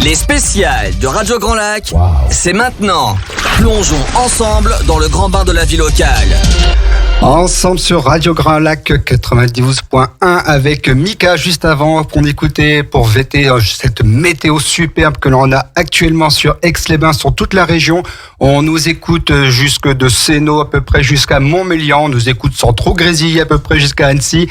Les spéciales de Radio Grand Lac, c'est maintenant. Plongeons ensemble dans le grand bain de la vie locale. Ensemble sur Radio Grand Lac 92.1 avec Mika juste avant qu'on écoutait pour fêter cette météo superbe que l'on a actuellement sur Aix-les-Bains, sur toute la région. On nous écoute jusque de Sénaux à peu près jusqu'à Montmélian. On nous écoute sans trop grésiller à peu près jusqu'à Annecy.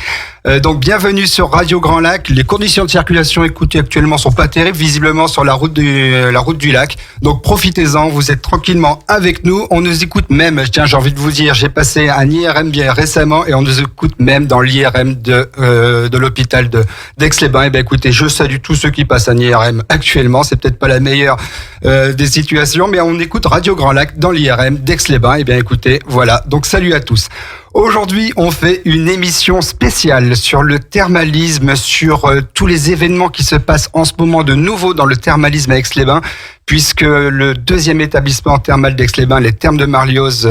Donc bienvenue sur Radio Grand Lac. Les conditions de circulation écoutez actuellement sont pas terribles visiblement sur la route du lac. Donc profitez-en, vous êtes tranquillement avec nous. On nous écoute même, tiens j'ai envie de vous dire, j'ai passé un IRM bien récemment et on nous écoute même dans l'IRM de l'hôpital d'Aix-les-Bains. Et ben écoutez, je salue tous ceux qui passent un IRM actuellement. C'est peut-être pas la meilleure des situations, mais on écoute Radio Grand Lac dans l'IRM d'Aix-les-Bains. Et bien écoutez, voilà. Donc salut à tous. Aujourd'hui, on fait une émission spéciale sur le thermalisme, sur tous les événements qui se passent en ce moment de nouveau dans le thermalisme à Aix-les-Bains, puisque le deuxième établissement thermal d'Aix-les-Bains, les thermes de Marlioz,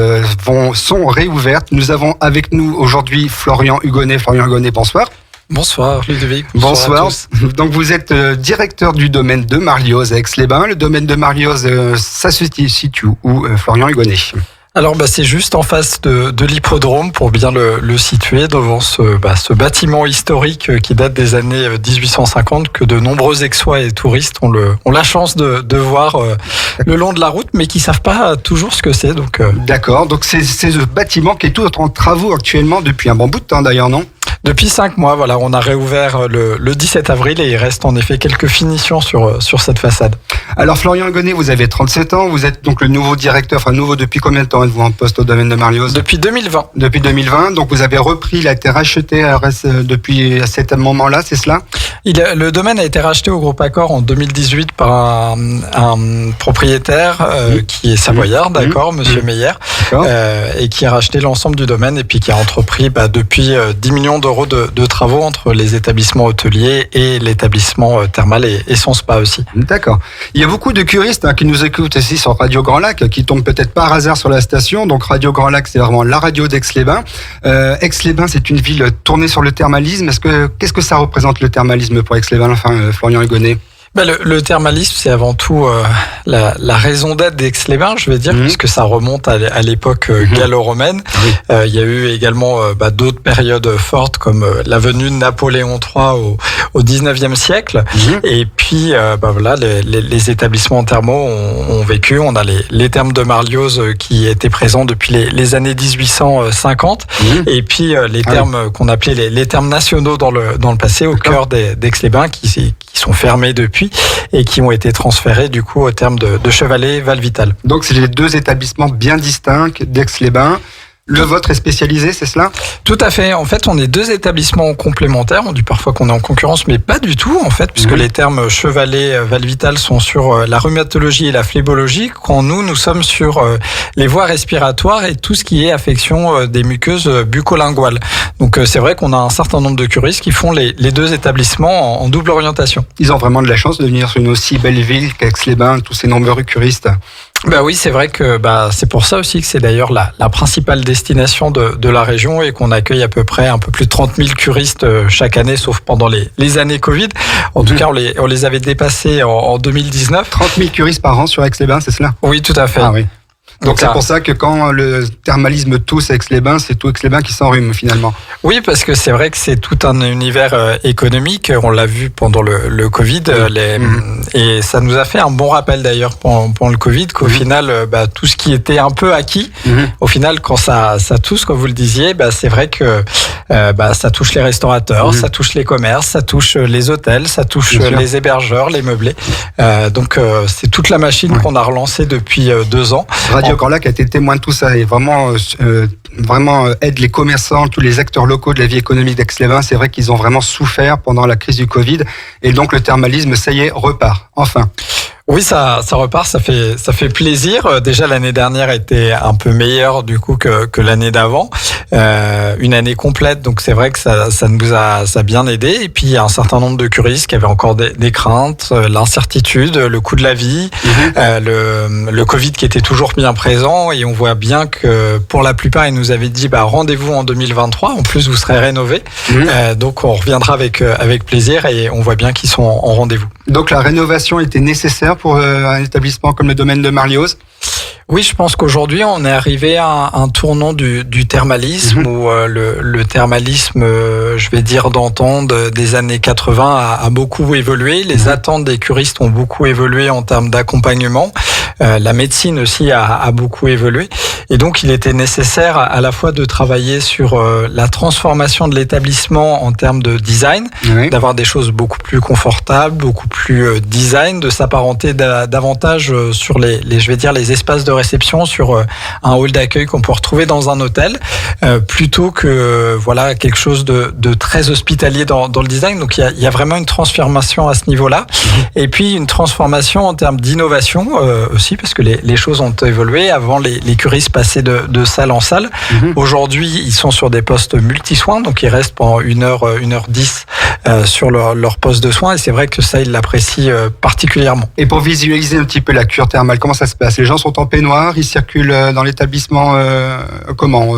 sont réouvertes. Nous avons avec nous aujourd'hui Florian Hugonnet. Florian Hugonnet, bonsoir. Bonsoir Ludovic. Bonsoir. À tous. Donc vous êtes directeur du domaine de Marlioz à Aix-les-Bains. Le domaine de Marlioz, ça se situe où, Florian Hugonnet ? Alors c'est juste en face de l'hippodrome pour bien le situer devant ce bâtiment historique qui date des années 1850 que de nombreux Aixois et touristes ont la chance de voir le long de la route mais qui savent pas toujours ce que c'est. D'accord, donc c'est ce bâtiment qui est tout en travaux actuellement depuis un bon bout de temps d'ailleurs, non ? Depuis 5 mois, voilà, on a réouvert le 17 avril et il reste en effet quelques finitions sur cette façade. Alors Florian Hugonnet, vous avez 37 ans, vous êtes donc le nouveau directeur, nouveau depuis combien de temps êtes-vous en poste au domaine de Marlioz ? Depuis 2020. Depuis 2020, donc vous avez repris, il a été racheté depuis cet moment-là, c'est cela ? Le domaine a été racheté au Groupe Accor en 2018 par un propriétaire qui est savoyard, d'accord, Monsieur Meyer, et qui a racheté l'ensemble du domaine et puis qui a entrepris depuis 10 millions d'euros de travaux entre les établissements hôteliers et l'établissement thermal et son spa aussi. D'accord. Il y a beaucoup de curistes qui nous écoutent ici sur Radio Grand Lac, qui tombent peut-être par hasard sur la station. Donc Radio Grand Lac, c'est vraiment la radio d'Aix-les-Bains. Aix-les-Bains, c'est une ville tournée sur le thermalisme. Qu'est-ce que ça représente le thermalisme pour Aix-les-Bains, Florian Hugonnet ? Le thermalisme, c'est avant tout la raison d'être d'Aix-les-Bains, je vais dire, puisque ça remonte à l'époque gallo-romaine. Il y a eu également d'autres périodes fortes, comme la venue de Napoléon III au 19e siècle. Et puis, les établissements thermaux ont vécu. On a les thermes de Marlioz qui étaient présents depuis les années 1850. Et puis, les termes qu'on appelait les termes nationaux dans le passé, au cœur d'Aix-les-Bains, qui sont fermés depuis et qui ont été transférés du coup au terme de Chevalet Val-Vital. Donc c'est les deux établissements bien distincts d'Aix-les-Bains. Le vôtre est spécialisé, c'est cela ? Tout à fait. En fait, on est deux établissements complémentaires. On dit parfois qu'on est en concurrence, mais pas du tout, en fait, puisque les termes Chevalet, Val-Vital sont sur la rhumatologie et la phlébologie, quand nous sommes sur les voies respiratoires et tout ce qui est affection des muqueuses bucco-linguales. Donc, c'est vrai qu'on a un certain nombre de curistes qui font les deux établissements en double orientation. Ils ont vraiment de la chance de venir sur une aussi belle ville qu'Aix-les-Bains, tous ces nombreux curistes. Oui, c'est vrai que c'est pour ça aussi que c'est d'ailleurs la principale destination de la région et qu'on accueille à peu près un peu plus de 30 000 curistes chaque année, sauf pendant les années Covid. En tout cas, on les avait dépassés en 2019. 30 000 curistes par an sur Aix-les-Bains, c'est cela ? Oui, tout à fait. Ah oui. Donc c'est pour ça que quand le thermalisme tousse Aix-les-Bains, c'est tout Aix-les-Bains qui s'enrhume finalement. Oui, parce que c'est vrai que c'est tout un univers économique. On l'a vu pendant le Covid. Et ça nous a fait un bon rappel d'ailleurs pendant le Covid qu'au final, tout ce qui était un peu acquis, au final, quand ça tousse, comme vous le disiez, c'est vrai que ça touche les restaurateurs, ça touche les commerces, ça touche les hôtels, ça touche les hébergeurs, les meublés. Donc c'est toute la machine qu'on a relancée depuis 2 ans. Radio Grand Lac a été témoin de tout ça et vraiment aide les commerçants, tous les acteurs locaux de la vie économique d'Aix-les-Bains. C'est vrai qu'ils ont vraiment souffert pendant la crise du Covid et donc le thermalisme, ça y est, repart, enfin. Oui, ça repart, ça fait plaisir. Déjà, l'année dernière était un peu meilleure du coup que l'année d'avant. Une année complète, donc c'est vrai que ça nous a bien aidé. Et puis, il y a un certain nombre de curistes qui avaient encore des craintes, l'incertitude, le coût de la vie, le Covid qui était toujours bien présent. Et on voit bien que pour la plupart, ils nous avaient dit rendez-vous en 2023. En plus, vous serez rénové. Donc, on reviendra avec plaisir et on voit bien qu'ils sont en rendez-vous. Donc la rénovation était nécessaire pour un établissement comme le domaine de Marlioz ? Oui, je pense qu'aujourd'hui, on est arrivé à un tournant du thermalisme où le thermalisme, je vais dire d'antan, des années 80 a beaucoup évolué. Les attentes des curistes ont beaucoup évolué en termes d'accompagnement. La médecine aussi a beaucoup évolué. Et donc, il était nécessaire à la fois de travailler sur la transformation de l'établissement en termes de design, d'avoir des choses beaucoup plus confortables, beaucoup plus design, de s'apparenter davantage sur les je vais dire, les espaces de réception, sur un hall d'accueil qu'on peut retrouver dans un hôtel, plutôt que voilà quelque chose de très hospitalier dans le design. Donc, il y a vraiment une transformation à ce niveau-là. Et puis, une transformation en termes d'innovation aussi, parce que les choses ont évolué. Avant, les curistes passaient de salle en salle. Aujourd'hui, ils sont sur des postes multi-soins, donc ils restent pendant 1h10 sur leur poste de soins. Et c'est vrai que ça, ils l'apprécient particulièrement. Et pour visualiser un petit peu la cure thermale, comment ça se passe ? Les gens sont en peignoir, ils circulent dans l'établissement, comment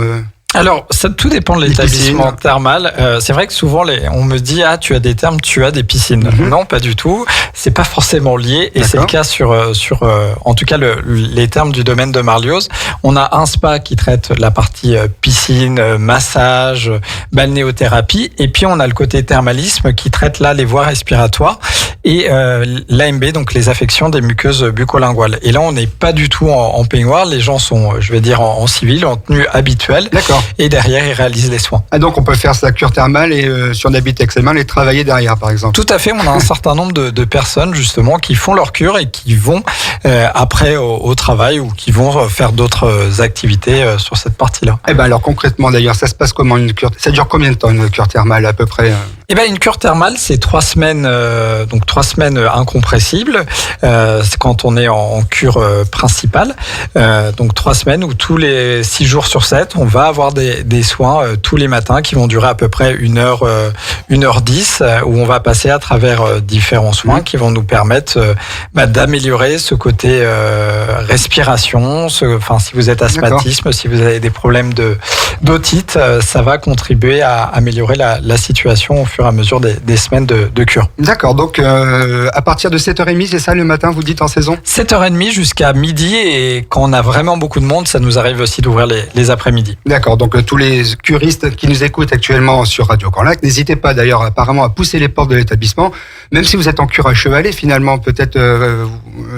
Alors, ça tout dépend de l'établissement thermal. C'est vrai que souvent, on me dit, tu as des thermes, tu as des piscines. Non, pas du tout. C'est pas forcément lié. Et c'est le cas sur en tout cas, les thermes du domaine de Marlioz. On a un spa qui traite la partie piscine, massage, balnéothérapie. Et puis, on a le côté thermalisme qui traite là les voies respiratoires et l'AMB, donc les affections des muqueuses bucco-linguales. Et là, on n'est pas du tout en peignoir. Les gens sont, je vais dire, en civil, en tenue habituelle. D'accord. Et derrière, ils réalisent les soins. Ah, donc on peut faire sa cure thermale et si on habite Aix-les-Bains, les travailler derrière, par exemple. Tout à fait. On a un certain nombre de personnes justement qui font leur cure et qui vont après au travail ou qui vont faire d'autres activités sur cette partie-là. Eh ben alors concrètement d'ailleurs, ça se passe comment une cure ? Ça dure combien de temps une cure thermale à peu près ? Eh ben une cure thermale, c'est 3 semaines, donc 3 semaines incompressibles. C'est quand on est en cure principale, donc 3 semaines où tous les 6 jours sur 7, on va avoir des soins tous les matins qui vont durer à peu près 1h10, où on va passer à travers différents soins qui vont nous permettre d'améliorer ce côté respiration. Si vous êtes asthmatisme, si vous avez des problèmes d'otite, ça va contribuer à améliorer la situation au fur et à mesure des semaines de cure. D'accord, donc à partir de 7h30, c'est ça le matin, vous dites en saison ? 7h30 jusqu'à midi, et quand on a vraiment beaucoup de monde, ça nous arrive aussi d'ouvrir les après-midi. D'accord, donc tous les curistes qui nous écoutent actuellement sur Radio Grand Lac, n'hésitez pas d'ailleurs apparemment à pousser les portes de l'établissement, même si vous êtes en cure à chevalet, finalement peut-être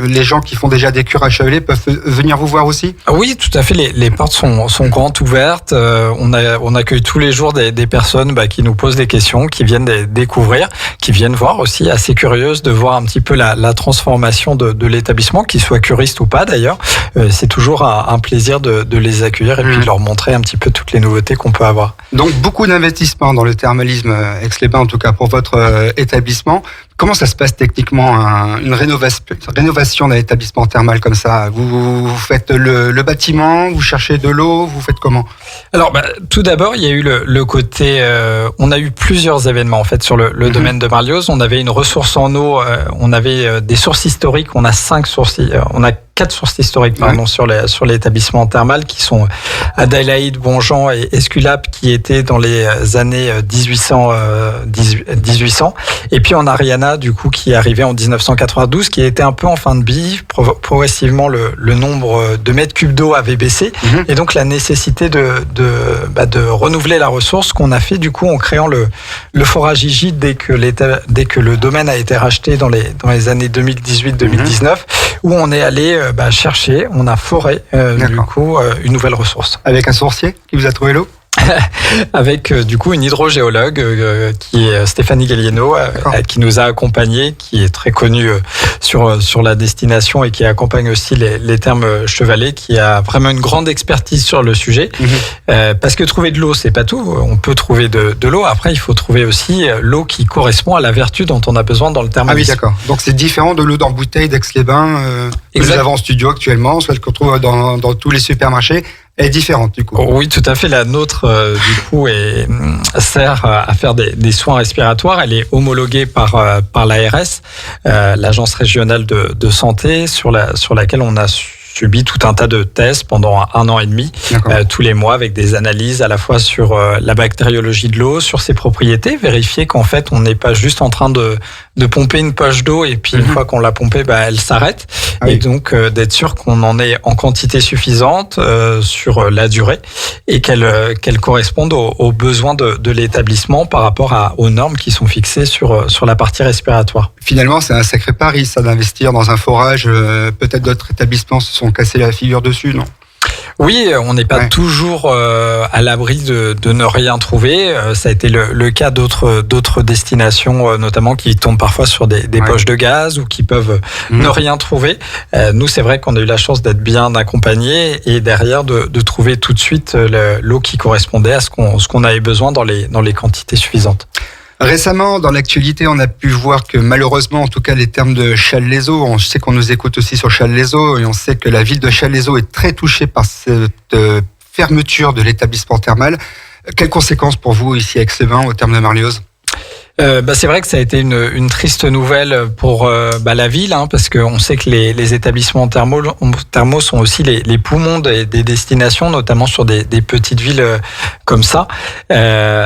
les gens qui font déjà des cures à chevalet peuvent venir vous voir aussi ? Oui, tout à fait, les portes sont grandes ouvertes, on accueille tous les jours des personnes qui nous posent des questions, qui viennent découvrir, qui viennent voir aussi, assez curieuses de voir un petit peu la transformation de l'établissement, qu'ils soient curistes ou pas d'ailleurs. C'est toujours un plaisir de les accueillir et puis de leur montrer un petit peu toutes les nouveautés qu'on peut avoir. Donc beaucoup d'investissements dans le thermalisme Aix-les-Bains, en tout cas pour votre établissement. Comment ça se passe techniquement, une rénovation d'un établissement thermal comme ça ? Vous faites le bâtiment, vous cherchez de l'eau, vous faites comment ? Alors, tout d'abord, il y a eu le côté... on a eu plusieurs événements en fait sur le domaine de Marlioz. On avait une ressource en eau, on avait des sources historiques, on a 4 sources historiques sur l'établissement thermal qui sont Adélaïde, Bonjean et Esculape, qui étaient dans les années 1800. Et puis on a Ariana du coup qui est arrivé en 1992, qui était un peu en fin de vie. Progressivement le nombre de mètres cubes d'eau avait baissé et donc la nécessité de renouveler la ressource qu'on a fait du coup en créant le forage Igide dès que le domaine a été racheté dans les années 2018-2019 où on est allé chercher, on a foré du coup une nouvelle ressource. Avec un sourcier qui vous a trouvé l'eau ? Avec du coup une hydrogéologue qui est Stéphanie Gallieno, qui nous a accompagnés, qui est très connue sur la destination et qui accompagne aussi les thermes chevalets, qui a vraiment une grande expertise sur le sujet. Parce que trouver de l'eau, c'est pas tout. On peut trouver de l'eau. Après, il faut trouver aussi l'eau qui correspond à la vertu dont on a besoin dans le thermalisme. Ah oui, d'accord. Donc c'est différent de l'eau dans bouteille d'Aix-les-Bains que nous avons en studio actuellement, celle qu'on trouve dans tous les supermarchés. Elle est différente du coup. Oui, tout à fait. La nôtre, du coup, sert à faire des soins respiratoires. Elle est homologuée par l'ARS, l'Agence régionale de santé, sur laquelle on a subi tout un tas de tests pendant 1 an et demi, tous les mois, avec des analyses à la fois sur la bactériologie de l'eau, sur ses propriétés, vérifier qu'en fait on n'est pas juste en train de de pomper une poche d'eau et puis une fois qu'on l'a pompée, elle s'arrête. Et donc d'être sûr qu'on en ait en quantité suffisante sur la durée et qu'elle corresponde aux besoins de l'établissement par rapport aux normes qui sont fixées sur la partie respiratoire. Finalement, c'est un sacré pari, ça, d'investir dans un forage. Peut-être d'autres établissements se sont cassés la figure dessus, non ? Oui, on n'est pas toujours à l'abri de ne rien trouver. Ça a été le cas d'autres destinations, notamment qui tombent parfois sur des poches de gaz ou qui peuvent ne rien trouver. Nous, c'est vrai qu'on a eu la chance d'être bien accompagnés et derrière de trouver tout de suite l'eau qui correspondait à ce qu'on avait besoin dans les quantités suffisantes. Récemment, dans l'actualité, on a pu voir que malheureusement, en tout cas les termes de Challes-les-Eaux, on sait qu'on nous écoute aussi sur Challes-les-Eaux et on sait que la ville de Challes-les-Eaux est très touchée par cette fermeture de l'établissement thermal. Quelles conséquences pour vous ici à Aix-les-Bains au terme de Marlioz ? C'est vrai que ça a été une triste nouvelle pour la ville, parce qu'on sait que les établissements thermaux sont aussi les poumons des destinations, notamment sur des petites villes comme ça.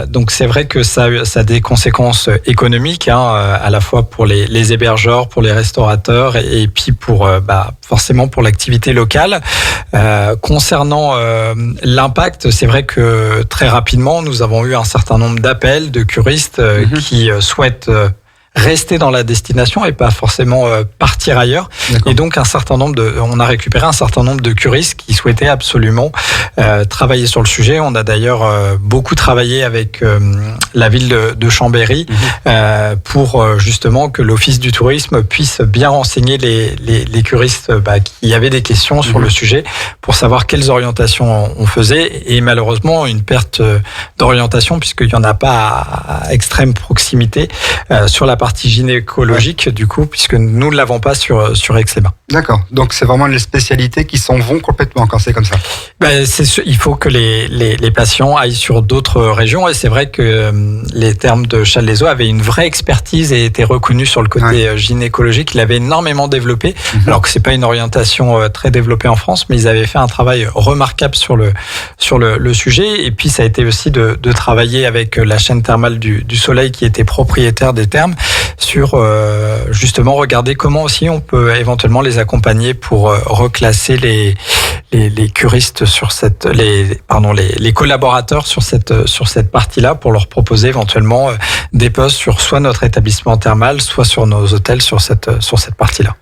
Donc c'est vrai que ça a des conséquences économiques, à la fois pour les hébergeurs, pour les restaurateurs et puis pour forcément pour l'activité locale. Concernant l'impact, c'est vrai que très rapidement, nous avons eu un certain nombre d'appels de curistes qui souhaitent rester dans la destination et pas forcément partir ailleurs. D'accord. Et donc on a récupéré un certain nombre de curistes qui souhaitaient absolument travailler sur le sujet. On a d'ailleurs beaucoup travaillé avec la ville de Chambéry pour justement que l'Office du tourisme puisse bien renseigner les curistes qui avaient des questions sur le sujet pour savoir quelles orientations on faisait. Et malheureusement, une perte d'orientation puisqu'il n'y en a pas à extrême proximité sur la partie gynécologique du coup, puisque nous ne l'avons pas sur Aix-les-Bains. D'accord, donc c'est vraiment les spécialités qui s'en vont complètement quand c'est comme ça. Il faut que les patients aillent sur d'autres régions et c'est vrai que les termes de Challes-les-Eaux avaient une vraie expertise et étaient reconnus sur le côté gynécologique. Ils l'avaient énormément développé, alors que c'est pas une orientation très développée en France, mais ils avaient fait un travail remarquable sur le sujet. Et puis ça a été aussi de travailler avec la chaîne thermale du Soleil qui était propriétaire des thermes sur justement regarder comment aussi on peut éventuellement les accompagner pour reclasser les curistes sur les collaborateurs sur cette partie-là pour leur proposer éventuellement des postes sur soit notre établissement thermal, soit sur nos hôtels sur cette partie-là.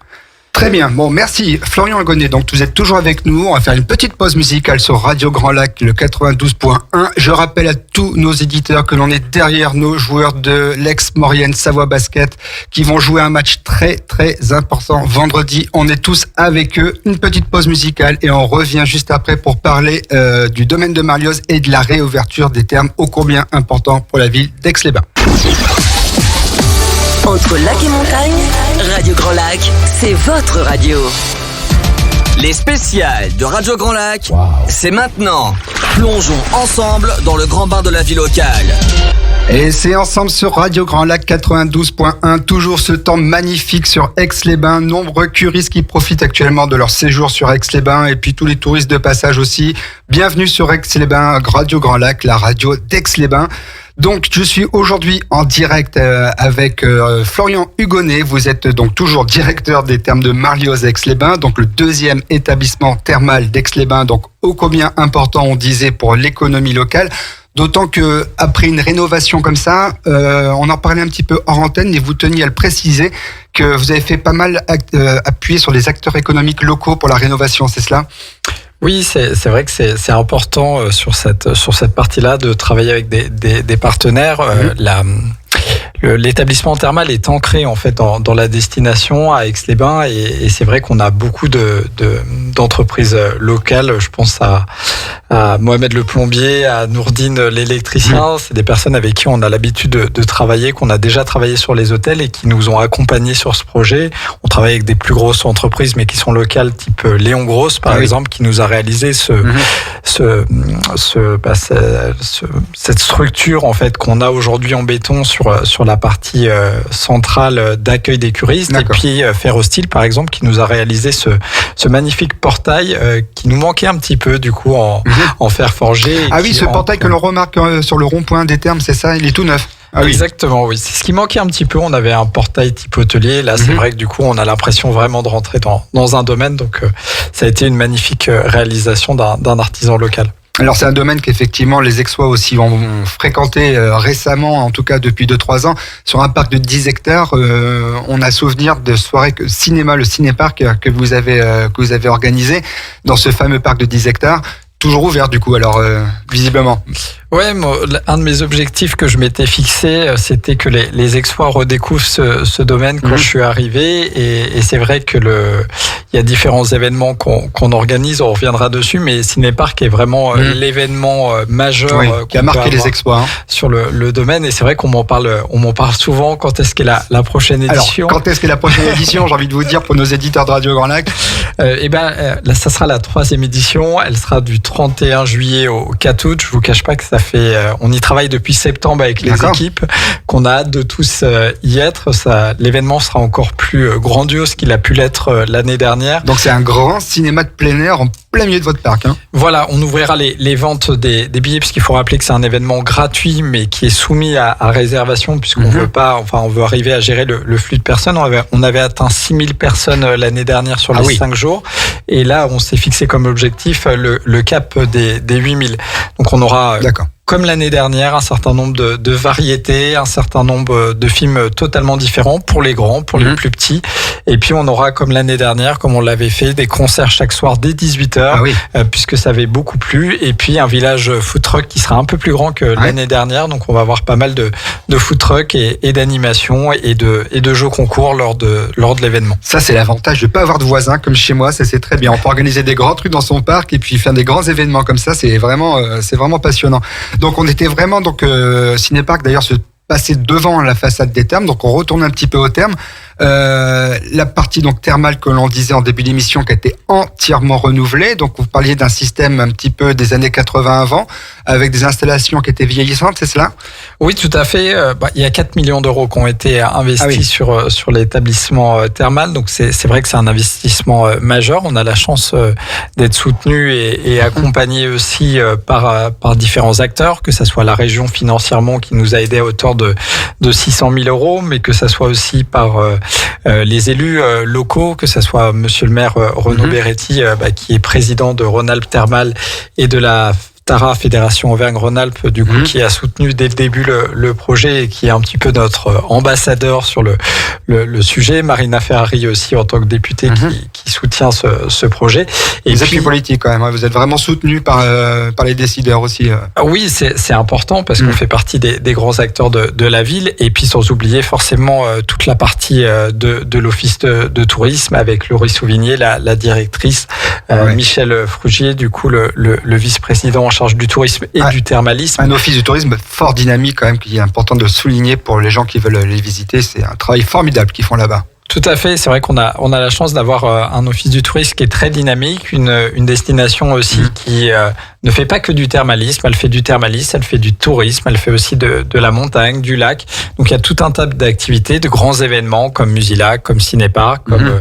Très bien. Bon, merci Florian Agonnet. Donc, vous êtes toujours avec nous. On va faire une petite pause musicale sur Radio Grand Lac, le 92.1. Je rappelle à tous nos éditeurs que l'on est derrière nos joueurs de l'ex-Maurienne Savoie Basket qui vont jouer un match très, très important vendredi. On est tous avec eux. Une petite pause musicale et on revient juste après pour parler du domaine de Marlioz et de la réouverture des thermes ô combien importants pour la ville d'Aix-les-Bains. Entre lac et montagne, Radio Grand Lac, c'est votre radio. Les spéciales de Radio Grand Lac, c'est maintenant. Plongeons ensemble dans le grand bain de la vie locale. Et c'est ensemble sur Radio Grand Lac 92.1, toujours ce temps magnifique sur Aix-les-Bains. Nombreux curistes qui profitent actuellement de leur séjour sur Aix-les-Bains et puis tous les touristes de passage aussi. Bienvenue sur Aix-les-Bains, Radio Grand Lac, la radio d'Aix-les-Bains. Donc, je suis aujourd'hui en direct avec Florian Hugonnet. Vous êtes donc toujours directeur des thermes de Marlioz Aix-les-Bains, donc le deuxième établissement thermal d'Aix-les-Bains, donc ô combien important, on disait, pour l'économie locale. D'autant que après une rénovation comme ça, on en parlait un petit peu hors antenne et vous teniez à le préciser que vous avez fait pas mal appuyer sur les acteurs économiques locaux pour la rénovation, c'est cela ? Oui, c'est vrai que c'est important sur cette partie-là de travailler avec des partenaires. L'établissement thermal est ancré en fait dans la destination à Aix-les-Bains et c'est vrai qu'on a beaucoup d'entreprises locales. Je pense à Mohamed le plombier, à Nourdine l'électricien. C'est des personnes avec qui on a l'habitude de travailler, qu'on a déjà travaillé sur les hôtels et qui nous ont accompagnés sur ce projet. On travaille avec des plus grosses entreprises mais qui sont locales, type Léon Grosse par exemple, qui nous a réalisé cette structure en fait qu'on a aujourd'hui en béton sur la partie centrale d'accueil des curistes. D'accord. Et puis Ferrostyle par exemple qui nous a réalisé ce magnifique portail qui nous manquait un petit peu du coup en fer forgé. Ah oui, ce portail que l'on remarque sur le rond-point des thermes, c'est ça, il est tout neuf. Ah oui. Exactement, oui. C'est ce qui manquait un petit peu. On avait un portail type hôtelier. Là, c'est vrai que du coup, on a l'impression vraiment de rentrer dans un domaine. Donc, ça a été une magnifique réalisation d'un artisan local. Alors c'est un domaine qu'effectivement les Aixois aussi ont fréquenté récemment, en tout cas depuis 2-3 ans, sur un parc de 10 hectares. On a souvenir de soirées cinéma, le ciné-parc que vous avez organisé dans ce fameux parc de 10 hectares. Toujours ouvert du coup, alors visiblement. Ouais, moi, un de mes objectifs que je m'étais fixé, c'était que les Aixois redécouvrent ce domaine quand je suis arrivé. Et c'est vrai que il y a différents événements qu'on organise, on reviendra dessus, mais Cinépark est vraiment l'événement majeur qui a marqué les Aixois sur le domaine. Et c'est vrai qu'on m'en parle souvent. Quand est-ce qu'est la prochaine édition? Alors, quand est-ce qu'est la prochaine édition? J'ai envie de vous dire pour nos éditeurs de Radio Grand Lac. Là, ça sera la 3e édition. Elle sera du 31 juillet au 4 août. Je vous cache pas que ça fait, on y travaille depuis septembre avec les équipes, qu'on a hâte de tous y être. L'événement sera encore plus grandiose qu'il a pu l'être l'année dernière. Donc c'est un grand cinéma de plein air en plein milieu de votre parc. Voilà, on ouvrira les ventes des billets, puisqu'il faut rappeler que c'est un événement gratuit, mais qui est soumis à réservation, puisqu'on on veut arriver à gérer le flux de personnes. On avait atteint 6000 personnes l'année dernière sur les 5 jours. Et là, on s'est fixé comme objectif le cap des 8000. Donc on aura, comme l'année dernière, un certain nombre de variétés, un certain nombre de films totalement différents pour les grands, pour les plus petits. Et puis on aura, comme l'année dernière, comme on l'avait fait, des concerts chaque soir dès 18h, puisque ça avait beaucoup plu. Et puis un village food truck qui sera un peu plus grand que l'année dernière. Donc on va avoir pas mal de food truck et d'animations et de jeux concours lors de l'événement. Ça, c'est l'avantage de ne pas avoir de voisins comme chez moi. Ça, c'est très bien. On peut organiser des grands trucs dans son parc et puis faire des grands événements comme ça. C'est vraiment passionnant. Donc on était vraiment Cinépark d'ailleurs se passait devant la façade des thermes, donc on retourne un petit peu aux thermes. La partie donc thermale que l'on disait en début d'émission qui a été entièrement renouvelée. Donc vous parliez d'un système un petit peu des années 80 avant, avec des installations qui étaient vieillissantes, c'est cela? Oui, tout à fait. Il y a 4 millions d'euros qui ont été investis sur l'établissement thermal. Donc c'est vrai que c'est un investissement majeur. On a la chance d'être soutenu et accompagné aussi par différents acteurs, que ça soit la région financièrement qui nous a aidés à hauteur de 600 000 euros, mais que ça soit aussi par les élus locaux, que ça soit Monsieur le maire Renaud Beretti, qui est président de Rhône-Alpes Thermal et de la Tara, Fédération Auvergne-Rhône-Alpes, du coup, qui a soutenu dès le début le projet et qui est un petit peu notre ambassadeur sur le sujet. Marina Ferrari aussi, en tant que députée, qui soutient ce projet. Et les appuis politiques, quand même. Vous êtes vraiment soutenu par les décideurs aussi. Oui, c'est important parce qu'on fait partie des grands acteurs de la ville. Et puis, sans oublier forcément toute la partie de l'office de tourisme avec Laurie Souvigné, la directrice, Michel Frugier, du coup, le vice-président en charge du tourisme et du thermalisme. Un office du tourisme fort dynamique quand même, qui est important de souligner pour les gens qui veulent les visiter. C'est un travail formidable qu'ils font là-bas. Tout à fait, c'est vrai qu'on a la chance d'avoir un office du tourisme qui est très dynamique, une destination aussi qui ne fait pas que du thermalisme, elle fait du thermalisme, elle fait du tourisme, elle fait aussi de la montagne, du lac. Donc il y a tout un tas d'activités, de grands événements comme Musilac, comme Cinépark, comme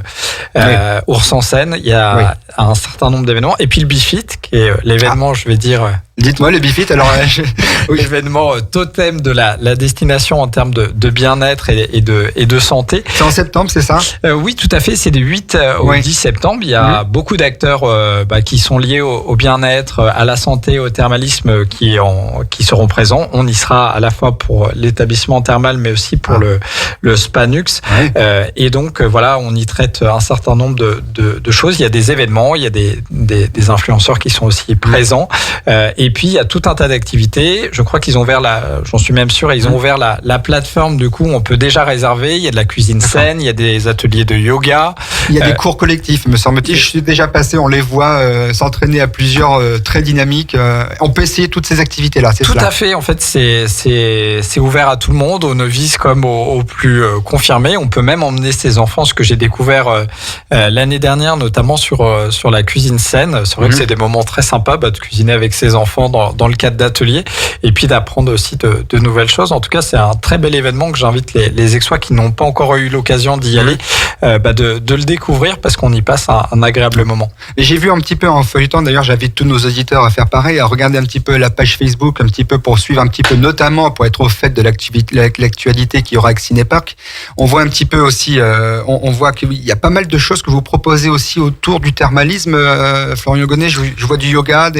Ours en Seine. Il y a un certain nombre d'événements. Et puis le Bifit, qui est l'événement, je vais dire... Dites-moi le Bifit, alors... L'événement totem de la destination en termes de bien-être et de santé. C'est en septembre, c'est ça? Oui, tout à fait. C'est du 8 au 10 septembre. Il y a beaucoup d'acteurs qui sont liés au bien-être, à la santé, au thermalisme qui seront présents. On y sera à la fois pour l'établissement thermal, mais aussi pour le Spanux. Et donc, voilà, on y traite un certain nombre de choses. Il y a des événements, il y a des influenceurs qui sont aussi présents. Et puis, il y a tout un tas d'activités. Je crois qu'ils ont ouvert j'en suis même sûr, ils ont ouvert la plateforme, du coup, on peut déjà réserver. Il y a de la cuisine saine, il y a des ateliers de yoga. Il y a des cours collectifs, me semble-t-il. Je suis déjà passé, on les voit s'entraîner à plusieurs, très dynamiques. On peut essayer toutes ces activités-là, c'est tout à fait. En fait, c'est ouvert à tout le monde, aux novices comme aux plus confirmés. On peut même emmener ses enfants, ce que j'ai découvert l'année dernière, notamment sur la cuisine saine. C'est vrai que c'est des moments très sympas de cuisiner avec ses enfants dans le cadre d'ateliers et puis d'apprendre aussi de nouvelles choses. En tout cas, c'est un très bel événement que j'invite les Aixois qui n'ont pas encore eu l'occasion d'y aller de le découvrir parce qu'on y passe un agréable moment. Et j'ai vu un petit peu en feuilletant, d'ailleurs j'invite tous nos auditeurs à faire pareil, à regarder un petit peu la page Facebook, un petit peu pour suivre un petit peu, notamment pour être au fait de l'actualité qu'il y aura avec Cinépark. On voit un petit peu aussi, on voit qu'il y a pas mal de choses que vous proposez aussi autour du thermalisme. Florian Gonnet, je vois du yoga,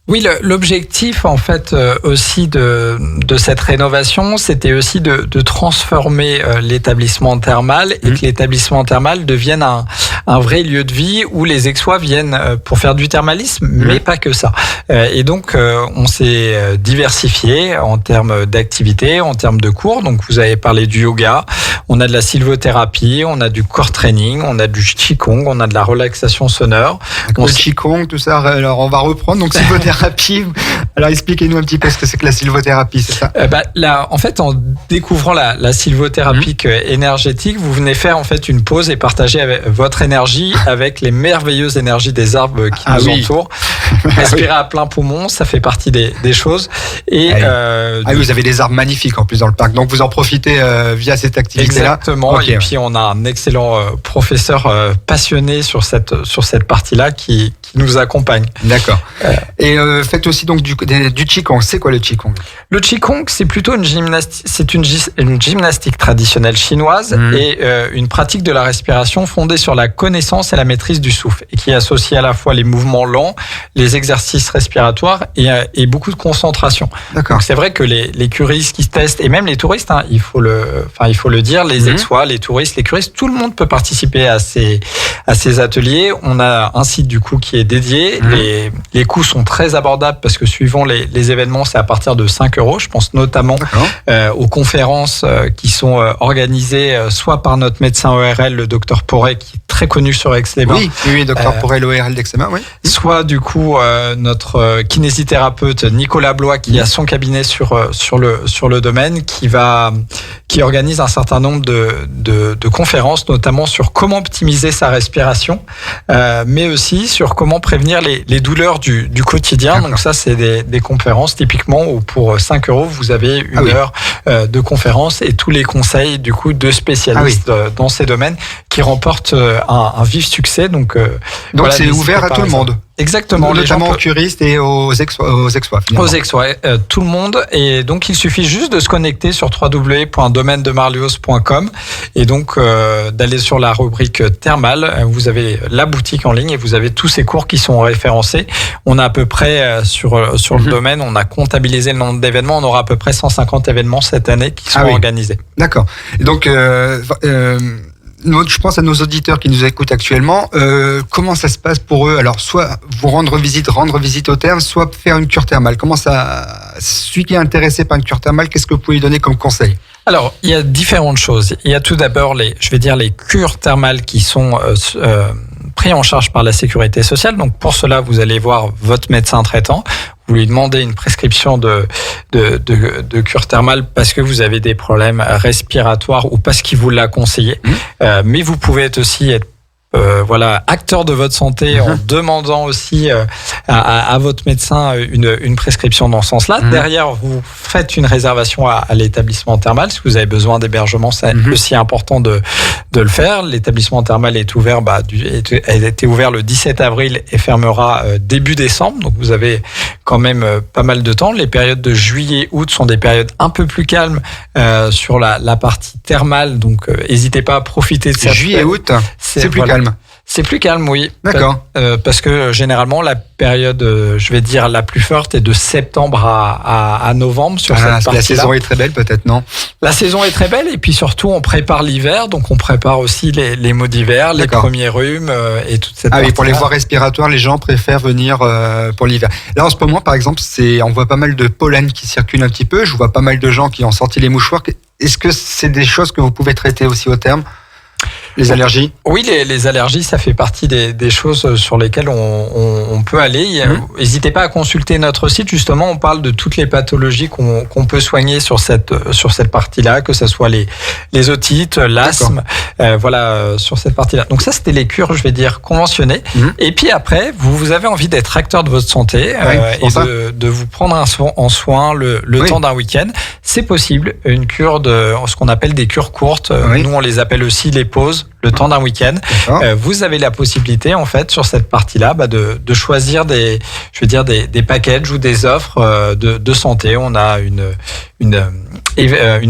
Oui, l'objectif en fait aussi de cette rénovation, c'était aussi de transformer l'établissement thermal et que l'établissement thermal devienne un vrai lieu de vie où les Aixois viennent pour faire du thermalisme, mais pas que ça. Et donc on s'est diversifié en termes d'activités, en termes de cours. Donc vous avez parlé du yoga, on a de la sylvothérapie, on a du core training, on a du qigong, on a de la relaxation sonore. Le qigong, tout ça. Alors on va reprendre. Donc sylvothérapie. Alors expliquez-nous un petit peu ce que c'est que la sylvothérapie, c'est ça? Là, en fait, en découvrant la sylvothérapie énergétique, vous venez faire en fait une pause et partager votre énergie avec les merveilleuses énergies des arbres qui nous entourent. Respirer à plein poumon, ça fait partie des choses. Et vous avez des arbres magnifiques en plus dans le parc, donc vous en profitez via cette activité-là. Exactement. Okay, et puis on a un excellent professeur passionné sur cette partie-là qui nous accompagne. D'accord. Et faites aussi donc du qigong. C'est quoi le qigong? Le qigong, c'est plutôt une gymnastique traditionnelle chinoise et une pratique de la respiration fondée sur la connaissance et la maîtrise du souffle et qui associe à la fois les mouvements lents, les exercices respiratoires et beaucoup de concentration. D'accord. Donc c'est vrai que les curistes qui se testent et même les touristes, il faut le dire, les Aixois, les touristes, les curistes, tout le monde peut participer à ces ateliers. On a un site du coup qui est dédié. Les coûts sont très abordables parce que suivant les événements, c'est à partir de 5 €. Je pense notamment aux conférences qui sont organisées soit par notre médecin ORL, le docteur Porret, qui est très connu sur Aix-les-Bains. Oui, docteur Porret, l'ORL d'Aix-les-Bains, oui. Soit du coup notre kinésithérapeute Nicolas Blois qui a son cabinet sur le domaine, qui organise un certain nombre de conférences, notamment sur comment optimiser sa respiration, mais aussi sur comment prévenir les douleurs du quotidien. D'accord. Donc ça, c'est des conférences typiquement où pour 5 € vous avez une heure de conférence et tous les conseils du coup de spécialistes dans ces domaines qui remportent un vif succès. Donc voilà, c'est ouvert à tout le monde. Exactement. Notamment aux curistes et aux Aixois. Aux Aixois, tout le monde. Et donc, il suffit juste de se connecter sur www.domainedemarlios.com et donc d'aller sur la rubrique thermale. Vous avez la boutique en ligne et vous avez tous ces cours qui sont référencés. On a à peu près, sur le domaine, on a comptabilisé le nombre d'événements. On aura à peu près 150 événements cette année qui sont organisés. D'accord. Et donc, je pense à nos auditeurs qui nous écoutent actuellement. Comment ça se passe pour eux? Alors, soit vous rendre visite au therme, soit faire une cure thermale. Comment ça, celui qui est intéressé par une cure thermale, qu'est-ce que vous pouvez lui donner comme conseil? Alors, il y a différentes choses. Il y a tout d'abord les cures thermales qui sont pris en charge par la sécurité sociale. Donc, pour cela, vous allez voir votre médecin traitant. Vous lui demandez une prescription de cure thermale parce que vous avez des problèmes respiratoires ou parce qu'il vous l'a conseillé. Mais vous pouvez aussi être acteur de votre santé en demandant aussi à votre médecin une prescription dans ce sens-là. Derrière, vous faites une réservation à l'établissement thermal. Si vous avez besoin d'hébergement, c'est aussi important de le faire. L'établissement thermal est ouvert, a été ouvert le 17 avril et fermera début décembre. Donc vous avez quand même pas mal de temps. Les périodes de juillet-août sont des périodes un peu plus calmes sur la partie thermale. Donc n'hésitez pas à profiter de ça. Juillet-août, c'est plus calme. C'est plus calme, oui. D'accord. Parce que généralement, la période, la plus forte est de septembre à novembre sur cette partie-là. La saison est très belle, peut-être, non? La saison est très belle et puis surtout, on prépare l'hiver. Donc, on prépare aussi les maux d'hiver, les premiers rhumes et toute cette partie-là. Oui, pour les voies respiratoires, les gens préfèrent venir pour l'hiver. Là, en ce moment, par exemple, on voit pas mal de pollen qui circulent un petit peu. Je vois pas mal de gens qui ont sorti les mouchoirs. Est-ce que c'est des choses que vous pouvez traiter aussi au terme? Les allergies? Oui, les allergies, ça fait partie des choses sur lesquelles on peut aller. N'hésitez pas à consulter notre site. Justement, on parle de toutes les pathologies qu'on peut soigner sur cette partie-là, que ce soit les otites, l'asthme, sur cette partie-là. Donc ça, c'était les cures, conventionnées. Et puis après, vous avez envie d'être acteur de votre santé et de vous prendre en soin le temps d'un week-end. C'est possible. Une cure ce qu'on appelle des cures courtes. Nous, on les appelle aussi les pauses. le temps d'un week-end. Vous avez la possibilité, en fait, sur cette partie-là, de choisir des packages ou des offres de santé. On a une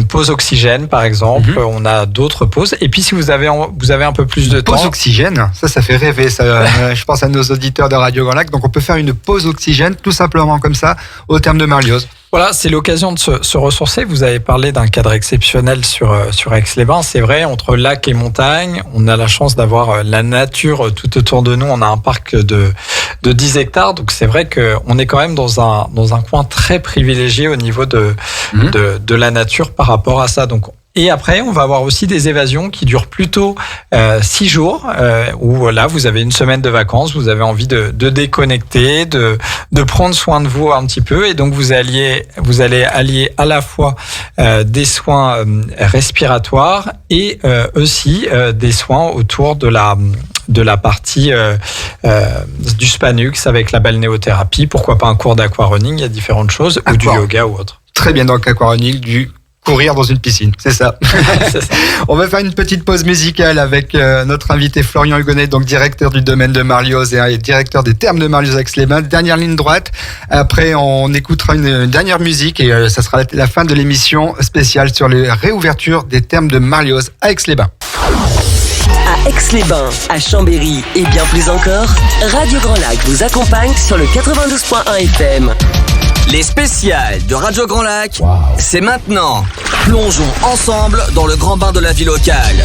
pause oxygène, par exemple. On a d'autres pauses. Et puis, si vous avez un peu plus de temps. Pause oxygène, ça fait rêver. Ça, je pense à nos auditeurs de Radio Grand Lac. Donc, on peut faire une pause oxygène, tout simplement comme ça, au terme de Marlioz. Voilà, c'est l'occasion de se ressourcer. Vous avez parlé d'un cadre exceptionnel sur Aix-les-Bains. C'est vrai, entre lac et montagne, on a la chance d'avoir la nature tout autour de nous. On a un parc de 10 hectares. Donc, c'est vrai qu'on est quand même dans un coin très privilégié au niveau de la nature par rapport à ça. Donc, et après, on va avoir aussi des évasions qui durent plutôt 6 jours, où là, vous avez une semaine de vacances, vous avez envie de déconnecter, de prendre soin de vous un petit peu, et donc vous allez allier à la fois des soins respiratoires et aussi des soins autour de la partie du Spanux avec la balnéothérapie, pourquoi pas un cours d'aquarunning, il y a différentes choses, ou du yoga ou autre. Très bien, donc aquarunning, du courir dans une piscine, c'est ça. C'est ça. On va faire une petite pause musicale avec notre invité Florian Hugonnet, donc directeur du domaine de Marlioz et directeur des thermes de Marlioz Aix-les-Bains. Dernière ligne droite. Après, on écoutera une dernière musique et ça sera la fin de l'émission spéciale sur les réouvertures des thermes de Marlioz à Aix-les-Bains. À Aix-les-Bains, à Chambéry et bien plus encore, Radio Grand Lac vous accompagne sur le 92.1 FM. Les spéciales de Radio Grand Lac, c'est maintenant. Plongeons ensemble dans le grand bain de la vie locale.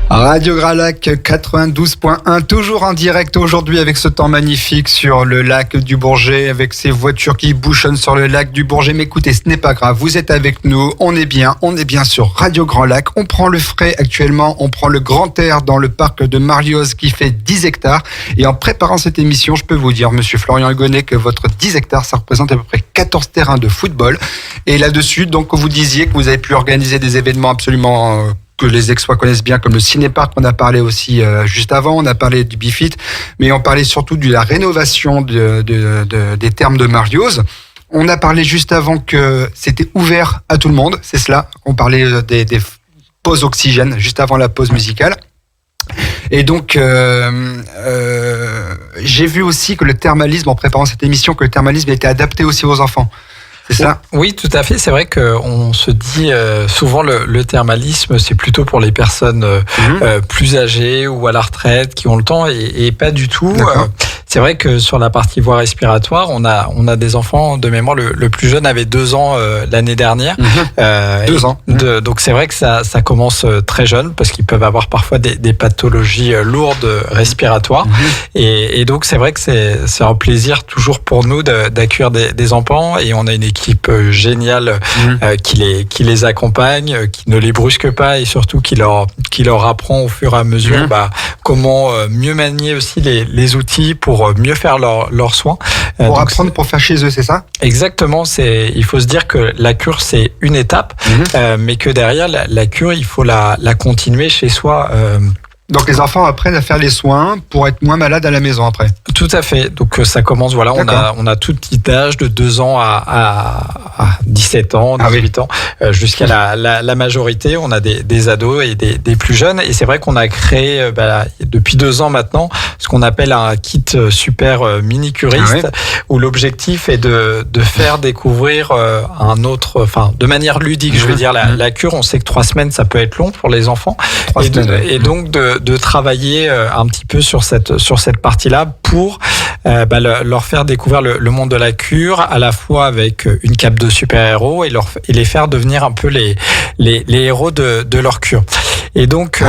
Radio Grand Lac 92.1, toujours en direct aujourd'hui avec ce temps magnifique sur le lac du Bourget, avec ces voitures qui bouchonnent sur le lac du Bourget. Mais écoutez, ce n'est pas grave, vous êtes avec nous, on est bien sur Radio Grand Lac. On prend le frais actuellement, on prend le grand air dans le parc de Marlioz qui fait 10 hectares. Et en préparant cette émission, je peux vous dire, monsieur Florian Hugonnet, que votre 10 hectares, ça représente à peu près 14 terrains de football. Et là-dessus, donc, vous disiez que vous avez pu organiser des événements absolument que les Aixois connaissent bien, comme le cinéparc, on a parlé aussi juste avant, on a parlé du Bifit, mais on parlait surtout de la rénovation des thermes de Marlioz. On a parlé juste avant que c'était ouvert à tout le monde, c'est cela. On parlait des pauses oxygène, juste avant la pause musicale. Et donc, j'ai vu aussi que le thermalisme, en préparant cette émission, que le thermalisme était adapté aussi aux enfants. C'est ça ? Oui, tout à fait. C'est vrai qu'on se dit souvent le thermalisme, c'est plutôt pour les personnes plus âgées ou à la retraite qui ont le temps et pas du tout. C'est vrai que sur la partie voie respiratoire, on a des enfants de mémoire. Le plus jeune avait 2 ans l'année dernière. 2 ans. Donc c'est vrai que ça commence très jeune parce qu'ils peuvent avoir parfois des pathologies lourdes respiratoires. Et donc c'est vrai que c'est un plaisir toujours pour nous d'accueillir des enfants, et on a une équipe géniale qui les accompagne, qui ne les brusque pas, et surtout qui leur apprend au fur et à mesure comment mieux manier aussi les outils pour mieux faire leurs soins. Pour apprendre, pour faire chez eux, c'est ça ? Exactement. Il faut se dire que la cure, c'est une étape, mais que derrière, la cure, il faut la continuer chez soi. Donc les enfants apprennent à faire les soins pour être moins malades à la maison après. Tout à fait. Donc ça commence, voilà, on a tout petit âge de 2 ans à 17 ans, 18 ans, jusqu'à la majorité. On a des ados et des plus jeunes. Et c'est vrai qu'on a créé depuis 2 ans maintenant ce qu'on appelle un kit super mini-curiste, où l'objectif est de faire découvrir un autre, enfin de manière ludique, je veux dire, la cure. On sait que 3 semaines, ça peut être long pour les enfants. Et donc de travailler un petit peu sur cette partie-là pour leur faire découvrir le monde de la cure, à la fois avec une cape de super-héros et les faire devenir un peu les héros de leur cure. Et donc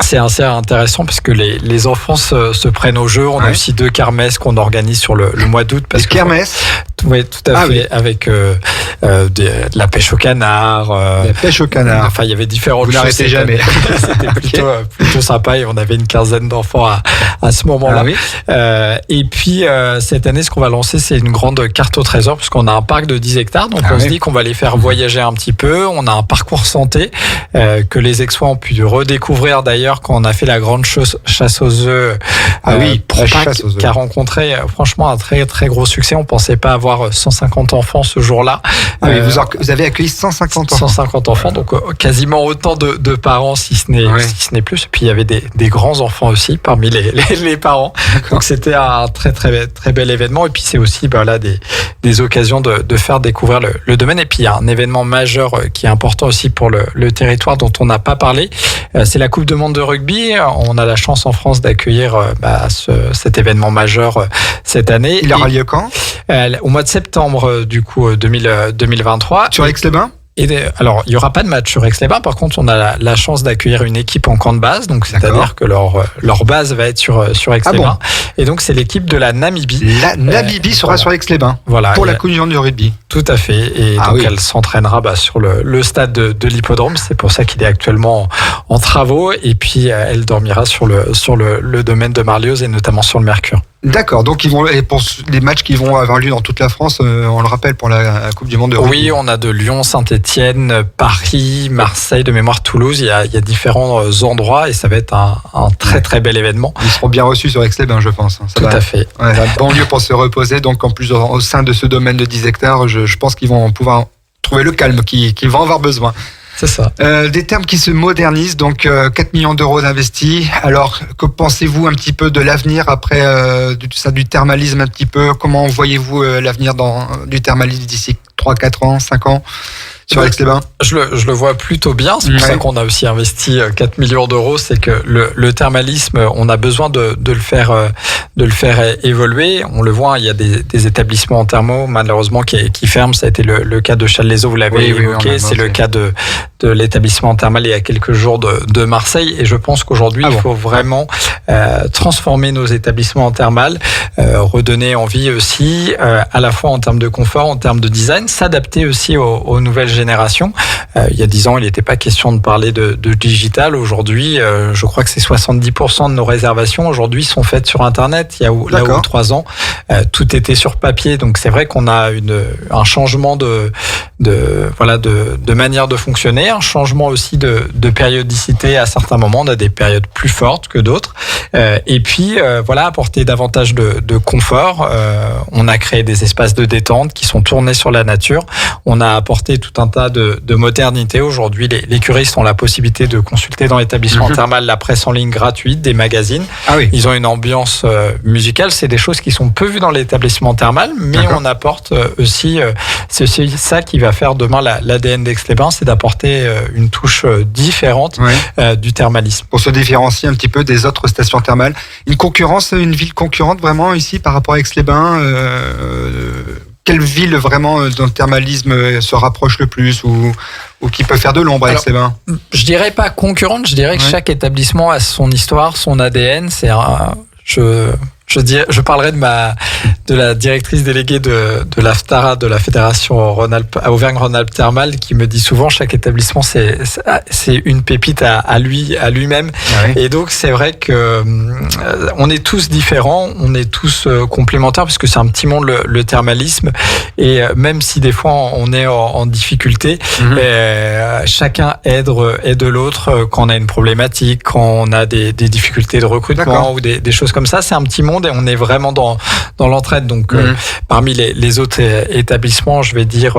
c'est assez intéressant parce que les enfants se prennent au jeu. On a aussi 2 kermesses qu'on organise sur le mois d'août. Les kermesses ? Oui, tout à fait. Oui. Avec de la pêche au canard. La pêche au canard. Enfin, il y avait différentes choses. Vous n'arrêtez jamais. C'était plutôt sympa, et on avait une quinzaine d'enfants à ce moment-là. Et puis, cette année, ce qu'on va lancer, c'est une grande carte au trésor, puisqu'on a un parc de 10 hectares. Donc, on se dit qu'on va les faire voyager un petit peu. On a un parcours santé que les Aixois ont pu redécouvrir d'ailleurs quand on a fait la grande chasse aux œufs. Propac, qui a rencontré franchement un très très gros succès. On pensait pas avoir recevoir 150 enfants ce jour-là. Ah oui, vous avez accueilli 150 enfants. 150 enfants, donc quasiment autant de parents, si ce n'est plus. Et puis il y avait des grands enfants aussi parmi les parents. D'accord. Donc c'était un très très très bel événement. Et puis c'est aussi des occasions de faire découvrir le domaine. Et puis il y a un événement majeur qui est important aussi pour le territoire dont on n'a pas parlé. C'est la Coupe du Monde de rugby. On a la chance en France d'accueillir cet événement majeur cette année. Il aura lieu quand ? Au mois de septembre, du coup, 2023. Sur Aix-les-Bains ? Alors, il n'y aura pas de match sur Aix-les-Bains. Par contre, on a la chance d'accueillir une équipe en camp de base. Donc, c'est-à-dire que leur base va être sur Aix-les-Bains. Ah bon. Et donc, c'est l'équipe de la Namibie. La Namibie sera sur Aix-les-Bains. Voilà. Pour la Coupe du Monde de rugby. Tout à fait. Et donc, elle s'entraînera sur le stade de l'hippodrome. C'est pour ça qu'il est actuellement en travaux. Et puis, elle dormira sur le domaine de Marlioz et notamment sur le Mercure. D'accord, donc pour les matchs qui vont avoir lieu dans toute la France, on le rappelle, pour la Coupe du Monde de rugby. Oui, on a de Lyon, Saint-Étienne, Paris, Marseille, de mémoire Toulouse, il y a différents endroits et ça va être un très très bel événement. Ils seront bien reçus sur Aix-les-Bains, je pense. Tout à fait. Bon lieu pour se reposer, donc en plus au sein de ce domaine de 10 hectares, je pense qu'ils vont pouvoir trouver le calme qu'ils vont avoir besoin. C'est ça. Des termes qui se modernisent, donc 4 millions d'euros d'investis. Alors, que pensez-vous un petit peu de l'avenir après du thermalisme un petit peu ? Comment voyez-vous l'avenir du thermalisme d'ici 3, 4 ans, 5 ans sur Aix-les-Bains ? Je le vois plutôt bien. C'est pour ça qu'on a aussi investi 4 millions d'euros. C'est que le thermalisme, on a besoin de le faire évoluer. On le voit, il y a des établissements en thermo, malheureusement, qui ferment. Ça a été le cas de Challes-les-Eaux, vous l'avez évoqué. C'est le cas de l'établissement thermal il y a quelques jours de Marseille. Et je pense qu'aujourd'hui, il faut vraiment transformer nos établissements en thermal, redonner envie aussi, à la fois en termes de confort, en termes de design, s'adapter aussi aux nouvelles générations. Il y a 10 ans, il n'était pas question de parler de digital. Aujourd'hui, je crois que c'est 70% de nos réservations aujourd'hui sont faites sur Internet. Il y a là où 3 ans, tout était sur papier. Donc c'est vrai qu'on a un changement de manière de fonctionner, un changement aussi de périodicité à certains moments. On a des périodes plus fortes que d'autres. Et puis apporter davantage de confort. On a créé des espaces de détente qui sont tournés sur la nature. On a apporté tout un tas de modernité. Aujourd'hui, les curistes ont la possibilité de consulter dans l'établissement thermal la presse en ligne gratuite, des magazines. Ah oui. Ils ont une ambiance musicale. C'est des choses qui sont peu vues dans l'établissement thermal, mais on apporte aussi, c'est aussi ça qui va faire demain l'ADN d'Aix-les-Bains, c'est d'apporter une touche différente du thermalisme. Pour se différencier un petit peu des autres stations thermales. Une ville concurrente vraiment ici par rapport à Aix-les-Bains quelle ville vraiment dans le thermalisme se rapproche le plus ou qui peut faire de l'ombre à Aix-les-Bains ? Je dirais pas concurrente, je dirais que chaque établissement a son histoire, son ADN. Je parlerai de la directrice déléguée de l'AFTARA, de la Fédération Auvergne-Rhône-Alpes Thermale, qui me dit souvent chaque établissement c'est une pépite à lui-même. Ah oui. Et donc c'est vrai que on est tous différents, on est tous complémentaires parce que c'est un petit monde le thermalisme et même si des fois on est en difficulté, chacun aide l'autre quand on a une problématique, quand on a des difficultés de recrutement ou des choses comme ça. C'est un petit monde et on est vraiment dans l'entraide. Donc parmi les autres établissements, je vais dire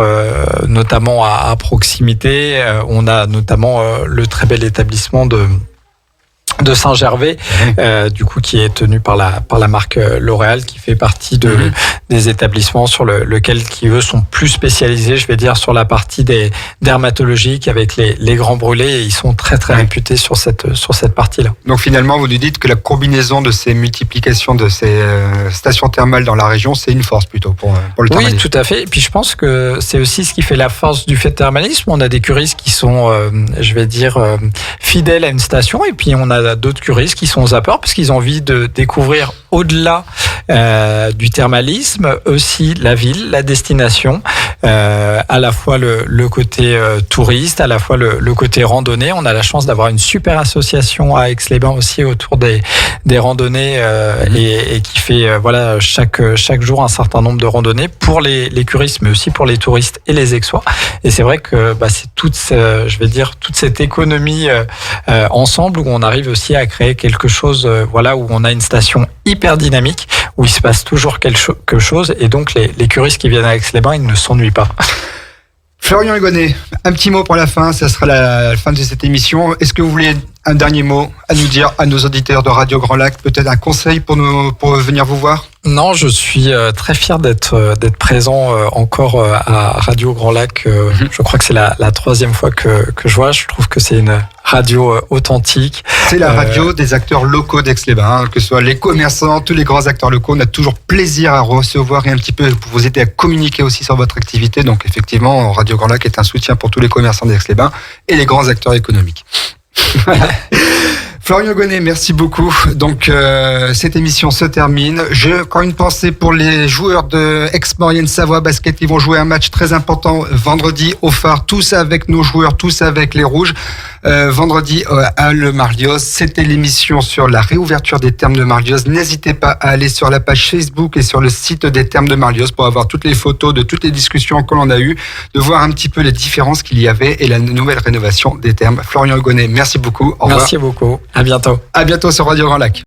notamment à proximité, on a notamment le très bel établissement de Saint-Gervais, du coup qui est tenu par la marque L'Oréal, qui fait partie des établissements sur lequel qui eux sont plus spécialisés, je vais dire, sur la partie des dermatologiques avec les grands brûlés, et ils sont très très réputés sur cette partie-là. Donc finalement, vous nous dites que la combinaison de ces multiplications de ces stations thermales dans la région, c'est une force plutôt pour le thermalisme. Oui, tout à fait. Et puis je pense que c'est aussi ce qui fait la force du fait de thermalisme. On a des curistes qui sont, je vais dire, fidèles à une station, et puis on a d'autres curistes qui sont zappeurs parce qu'ils ont envie de découvrir au-delà du thermalisme aussi la ville, la destination, à la fois le côté touriste, à la fois le côté randonnée. On a la chance d'avoir une super association à Aix-les-Bains aussi autour des randonnées et qui fait chaque jour un certain nombre de randonnées pour les curistes, mais aussi pour les touristes et les Aixois. Et c'est vrai que c'est toute cette économie ensemble où on arrive aussi à créer quelque chose où on a une station hyper dynamique, où il se passe toujours quelque chose, et donc les curistes qui viennent à Aix-les-Bains, ils ne s'ennuient pas. Florian Hugonnet, un petit mot pour la fin, ça sera la fin de cette émission. Est-ce que vous voulez un dernier mot à nous dire, à nos auditeurs de Radio Grand Lac, peut-être un conseil pour venir vous voir? Non, je suis très fier d'être présent encore à Radio Grand Lac. Je crois que c'est la 3e fois que je vois. Je trouve que c'est une radio authentique. C'est la radio des acteurs locaux d'Aix-les-Bains, que ce soit les commerçants, tous les grands acteurs locaux. On a toujours plaisir à recevoir et un petit peu pour vous aider à communiquer aussi sur votre activité. Donc effectivement, Radio Grand Lac est un soutien pour tous les commerçants d'Aix-les-Bains et les grands acteurs économiques. Florian Hugonnet, merci beaucoup. Donc cette émission se termine. J'ai encore une pensée pour les joueurs de Aix-Maurienne Savoie Basket. Ils vont jouer un match très important vendredi au Phare, tous avec nos joueurs, tous avec les Rouges. Vendredi à Le Marlios. C'était l'émission sur la réouverture des Thermes de Marlios. N'hésitez pas à aller sur la page Facebook et sur le site des Thermes de Marlios pour avoir toutes les photos de toutes les discussions que l'on a eues, de voir un petit peu les différences qu'il y avait et la nouvelle rénovation des Thermes. Florian Hugonnet, merci beaucoup. Au revoir. Merci beaucoup. À bientôt. À bientôt sur Radio Grand Lac.